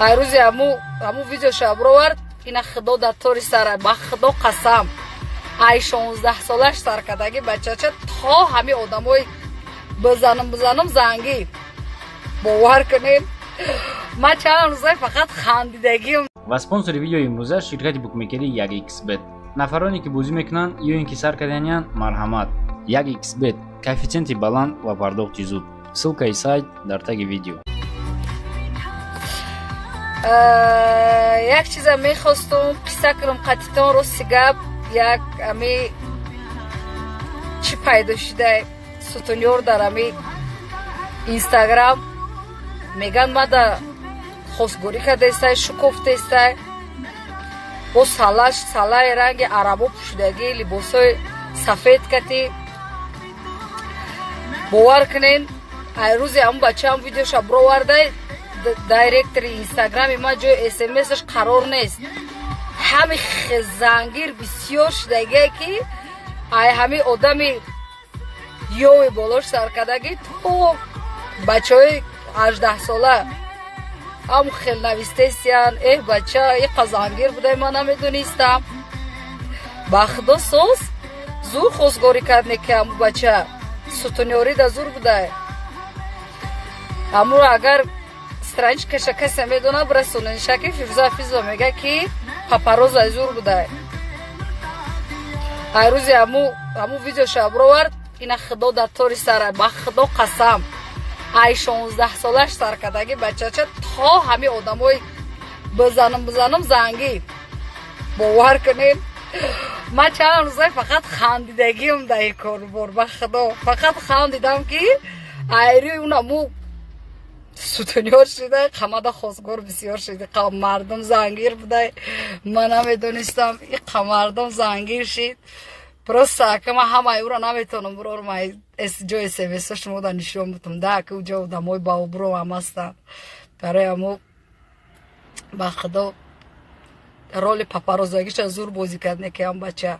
روزی همو ویدیو شبرو ورد اینا خدا در طوری سره با خدا قسم ای 16 سالش سر کدگی بچه چه تا همی آدم های بزنم زنگی باور کنین من چند روزه فقط خندیدگیم. و سپانسر ویدیو امروزه شرکت بوکمیکری 1xbet. نفرانی که بازی میکنن یا اینکه سر کردنیان مرحمت. 1xbet коэффициенти баланд ва пардохти зуд. Ссылка сайт дар таги видео. یک چیز میخواستم قصه کنم قطعتان رو سیگاب یک امی چی پیدا شده ستونیور در امی اینستاگرام میگن ما در خواستگوری کرده استای شکفته استای با سالای رنگ عربو پوشیدگی لباسای سفید کتی باور کنین ای روزی همون بچه هم ویدیوش برو ورده دایرکتر اینستاگرامی ما جو اسمسش قرار نیست همه خزنگیر بسیار شدگی که ای همه آدمی یوی بالاش سرکدگی تو بچه های 18 ساله هم خیلی نویسته سیان ای بچه ای قزنگیر بوده ما نمیدونیستم با خدا سوز زور خوزگاری کردنه که همون بچه ستونیوری دا زور بوده همون اگر سترنج کشه کسی میدونه برسونن شکل فیروزا فیزا میگه که پاپاروز زور بوده ای روزی همون ویدیو شبرو ورد اینا خدا در طوری سره با خدا قسم ای 16 سالش سر کدگی بچه چه تا همی آدم های بزنم زنگی باور کنین من چند روزه فقط خندیدگیم در این کار بار با خدا فقط خندیدم که ایری اونمو ستونیار شده قمد خواستگار بسیار شده مردم زنگیر بوده من نمیدونستم این مردم زنگیر شد پرسته که من همه او را نمیتونم برو من جو اسمس شما دا نشون بودم ده که اونجا دمای با برو هم هستن برای همو با خدا رول پاپاروزگیش از زور بازی کردنه که هم بچه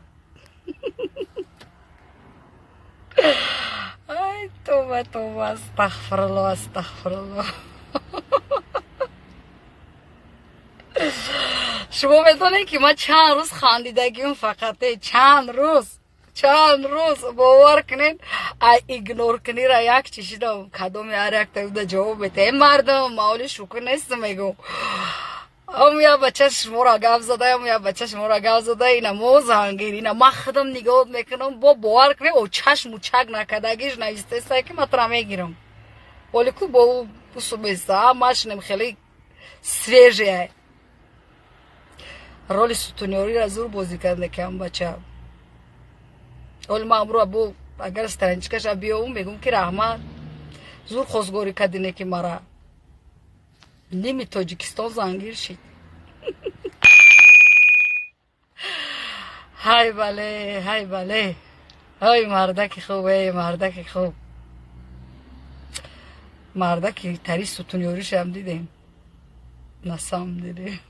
ای توبه استغفرالله شما میدونین که من چند روز خندیدگیم فقط چند روز باور کنین ایگنور کنی را یک چیشیدم کدوم یار یک تا جواب بده این مردم معالی شکر نیست میگو هم یا بچه شما را گفت زده هم یا بچه شما را گفت زده اینا موز هنگیر اینا من خودم نگاه میکنم با باور کنیم او چشم و چک نکدگیش نویسته است که من ترا میگیرم ولی کو با بوسو بیسته ماشینم خیلی سویجه رول ستونیوری را زور بازی کرده که هم بچه ولی من امرو ابو اگر سترنج کش بیاوم بگم که رحمت زور خوزگوری کردینه که مرا نیمی تاجیکستان زنگیر شد های بله های مردک خوبه مردک تری ستونیوریش هم دیدیم نسام دیدیم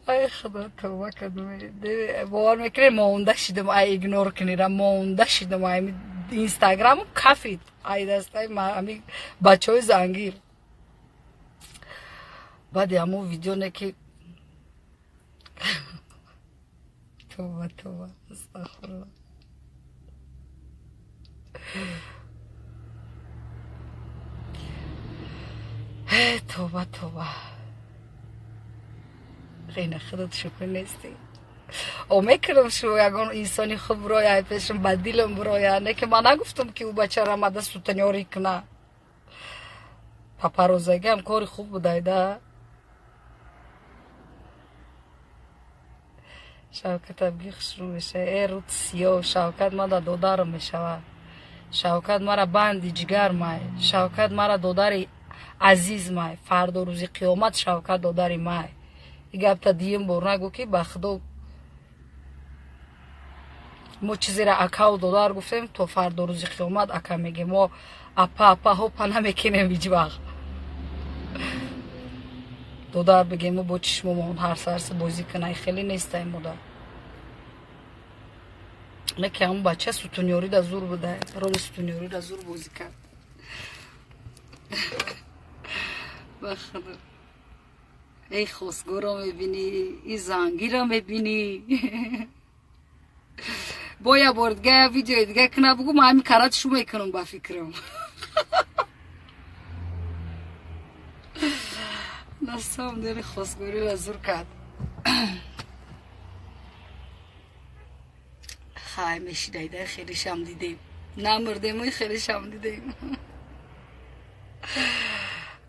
ای خدا توبه کردم باور میکنه مونده شدم ای ایگنور کنیرم مونده شدم ای اینستاگرام کافید ای دسته همی بچه های زنگیر بعد همون ویدیو نه که توبه استغفرالله توبه خیلی خودت شکر نیستی او میکنم شو یکان انسانی خوب روی پیشم بدیلم بروی نه که من نگفتم که او بچه را مده ستونیوری کنه پاپاروزگی هم کاری خوب بوده ده شوکت تبلیغ شروع میشه ای رود سیاه شوکت ما دا دودارم میشود شوکت مرا بندی جگر مای شوکت مرا دوداری عزیز مای فردا روزی قیامت شوکت دوداری مای دیگه تا دیم بور نگو که بخدو ما چیزی را اکا و دودار گفتیم تو فردا روزی قیامت اکا میگه ما اپا هوپا نمیکنیم هیچ وقت دودار بگیم ما با چشممون هر سرس بازی کنه خیلی نیست این مدار نه که همون بچه ستونیوری دا زور بوده رول ستونیوری دا زور بازی کرد بخدا ای خواستگارا میبینی ای زنگی را میبینی با یه بار دیگه ویدیو دیگه کنه بگو من همین کارات شو میکنم با فکرم نستم دل خواستگاری را زور کرد خواهی میشیده خیلی شم دیدیم نمردیم خیلی شم دیدیم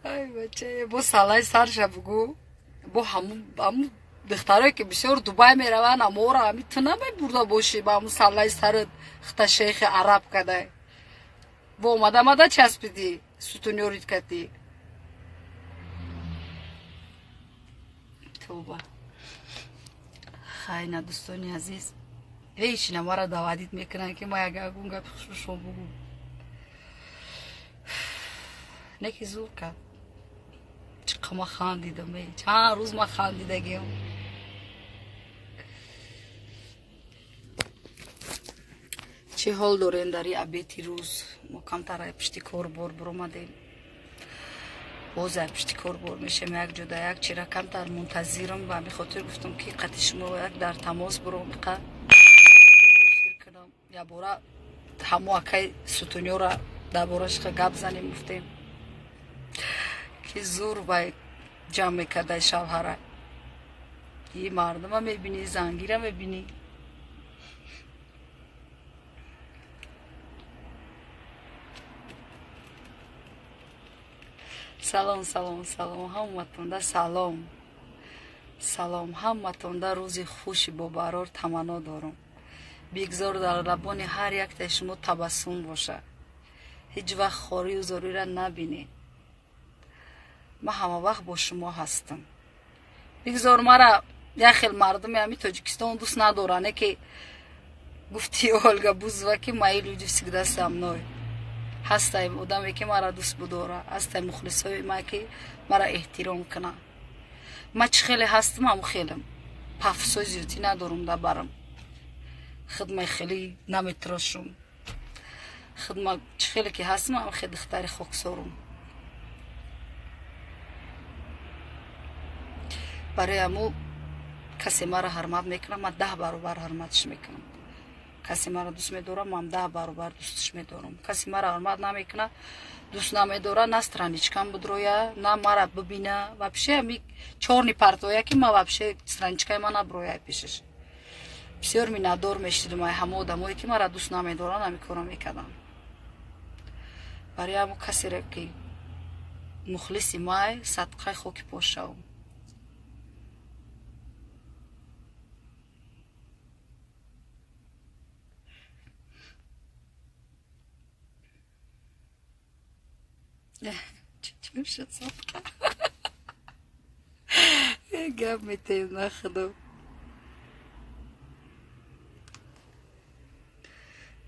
ای بچه با سالای سرش بگو با همون دخترایی که بسیار دوبای میرون اما را همی تو نمی باشی با همون سالای سرت خطا شیخ عرب کده با اومده چسبیدی ستونیورید کردی توبه خیلی دوستانی عزیز هیچ نما را دعوتیت میکنن که ما یک گونگا پخشوشون بگو نکی زور کرد چقدر ما خاندیدم چند روز ما خاندیدگیم چه حال دارین داری ابیتی روز ما کمتر پشتی کار بار برامدیم باز پشتی کار بار میشم یک جدا یک چرا کمتر منتظرم و به خاطر گفتم که قطع شما یک در تماس برام بقید یا بورا همو اکای ستونیو را در بورش گپ زنیم گفتیم که زور باید جمع کرده شوهره یه مردم هم میبینی زنگیر هم میبینی سلام سلام سلام همتون سلام سلام همتون روزی خوشی با برار تمنا دارم بگذار در لبان هر یک تا شما تبسم باشه هیچ وقت خواری و زاری را نبینی ما همه وقت با شما هستم بگذار مرا یک خیل مردم همی تاجیکستان دوست ندارنه که گفتی اولگا بوزوه که مایل ویدیو سیگده سمنای هستیم آدمی که مرا دوست بداره هستیم مخلص های ما که مرا احترام کنه ما چه خیلی هستم همو خیلم پفسوی زیوتی ندارم در برم خدمه خیلی نمیتراشم خدمه چه خیلی که هستم همو خیلی دختری خوکسارم برای همو کسی مرا حرمت میکنه من 10 برابر حرمتش میکنم کسی مرا دوست میداره من 10 برابر دوستش میدارم کسی مرا حرمت نمیکنه دوست نمیداره نه страничкам بدرویا نه مرا ببینه вообще می چورنی پرتویا که ما вообще страничкай ما наброя پیشش بسیار میندار میشدم همه آدمایی که مرا دوست نمیدارن همین کارو میکردن برای همو کسی را که مخلصی مای صدقه خوک پاشم چطور شد صدقه گم میتیم نخدم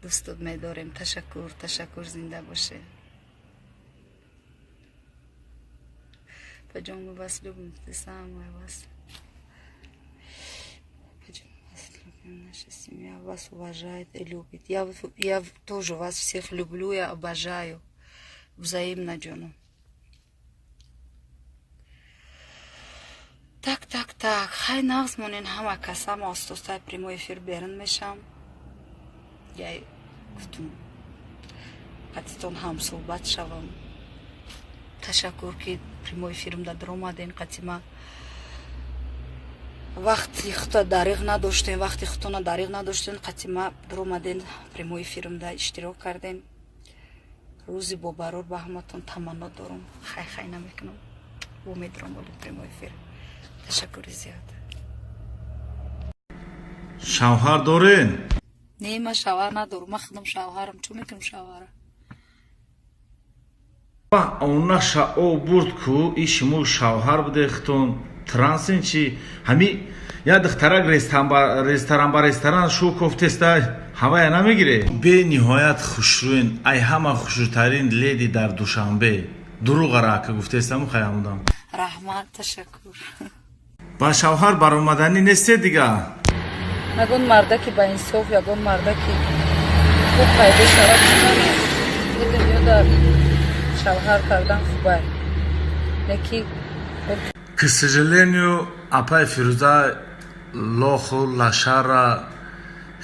دوستت میداریم تشکر زنده باشه пойдем вас любим ты самая вас пойдем вас любим наша семья вас уважает и любит я тоже вас всех люблю я обожаю взаимно джону так хай нағз монин ҳама касам остостай прямой эфир берин мешам я гуфтум қатитон ҳам суҳбат шавам ташаккур ки прямой эфиримда даромадин қатима вақти хута дариқ надоштем вақти хутона дариқ надоштем қатима даромадин прямой эфиримда иштирок кардем рӯзи бобарор ба ҳаматон таманно дорам хай намекунам умедорам боли прямой эфир ташаккури зиёд шавҳар дорен не ман шавҳар надорам ман худам шавҳарам чӣ мекунам шавҳара она шао бурд ку и шумо шавҳар будехтон трансин чи ҳами я духтарак ресторан ба ресторан шу кофтеста ҳавая намегире бениҳоят хушрӯин ай ҳама хушрӯтарин леди дар душанбе дуруғара ка гуфтестаму хаямудам раҳмат ташаккур ба шавҳар баромаданӣ несте дига ягон марда ки ба инсоф ягон марда ки хуб пайдо шавад дунёда шавҳар кардан хубай Lekin К сожалению, апай Фируза лоху лашара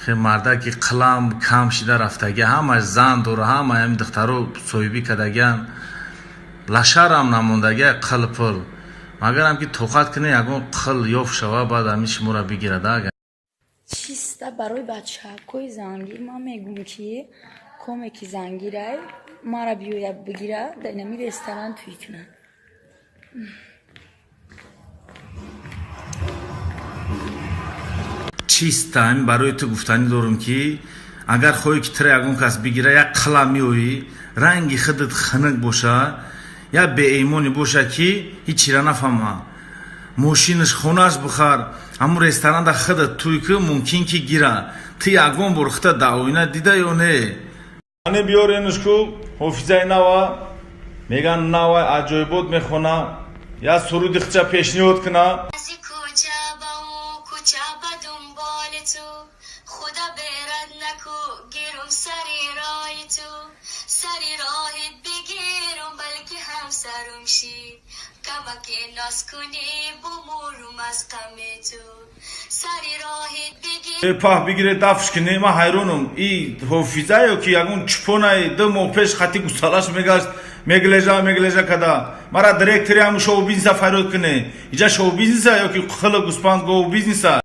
мардаки қалам кам шида рафтаги ҳамаш зан дора ҳама ҳам духтаро соҳибӣ кардагиан лашарам намондаги қил пул магарам ки тоқат кунӣ ягон қил ёфт шава баъд ҳами шуморо бигирада. чиста барои бачакҳои зангир ман мегӯм ки коме ки зангирай мара биёя бигира дар инами ресторан тӯй кунад. чиста ҳамин барои ту гуфтанӣ дорам ки агар хоҳӣ ки тира ягон кас бигира як қилам меоӣ ранги худат хунук боша я беэймоне боша ки ҳичира нафаҳма мошинаш хонааш бихар ҳамун ресторанда худат тӯй ки мумкин ки гира ту ягон бор худа дар оина дида ё не ане биёренушку ҳофизаи нава меган нава аҷоибот мехона я суруди хча пешниҳод куна خدا برد نکو گیرم سری رای تو سری راهت بگیرم بلکه هم سرم شی کمک ناز کنی بمورم از غم تو سری راهت بگیرم پاه بگیره دفش کنی ما حیرانم ای حافظه یا که یگون چپونای دو ماه پیش خطی گسالاش میگشت میگلیجا کدا مرا دایرکتری هم شو بیزنس فریاد کنه اینجا شو بیزنس یا که خلا گوسپند گو بیزنس